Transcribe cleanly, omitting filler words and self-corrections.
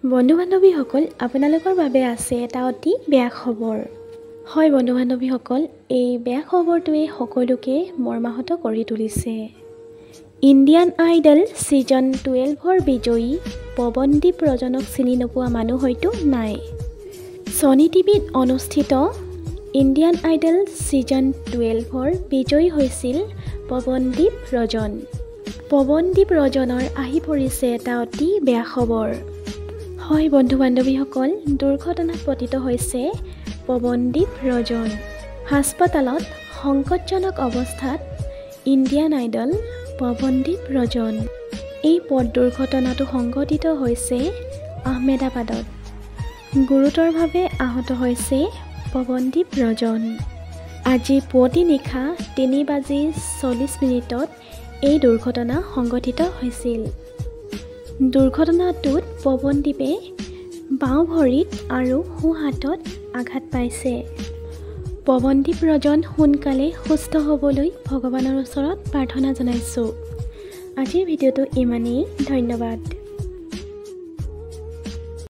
বন্ধু-বান্ধৱীসকল আপোনালোকৰ বাবে আছে এটা অতি বেয়া খবৰ। হয় বন্ধু-বান্ধৱীসকল, এই বেয়া খবৰটোৱে সকলোকে মৰ্মাহত কৰি তুলিছে। ইণ্ডিয়ান আইডল ছিজন 12ৰ বিজয়ী পৱনদীপ ৰজনক চিনি নোপোৱা মানুহ হয়তো নাই। ছনী টিভিত অনুষ্ঠিত ইণ্ডিয়ান আইডল ছিজন 12ৰ বিজয়ী হৈছিল পৱনদীপ ৰজন। পৱনদীপ ৰজনৰ আহি পৰিছে এটা অতি বেয়া খবৰ। হয় বন্ধু-বান্ধৱীসকল, দুৰ্ঘটনাত পতিত হৈছে পৱনদীপ ৰজন। হাস্পতালত সংকটজনক অৱস্থাত ইণ্ডিয়ান আইডল পৱনদীপ ৰজন। এই পথ দুৰ্ঘটনাটো সংঘটিত হৈছে আহমেদাবাদত। গুৰুতৰভাৱে আহত হৈছে পৱনদীপ ৰজন। আজি পুৱতি নিশা 3:40 এই দুৰ্ঘটনা সংঘটিত হৈছিল। দুৰ্ঘটনাটোত পৱনদীপে বাওঁ ভৰিত আৰু সোঁ হাতত আঘাত পাইছে। পৱনদীপ ৰজন সোনকালে সুস্থ হ'বলৈ ভগৱানৰ ওচৰত প্ৰাৰ্থনা জনাইছোঁ। আজিৰ ভিডিঅ'টো ইমানেই। ধন্যবাদ।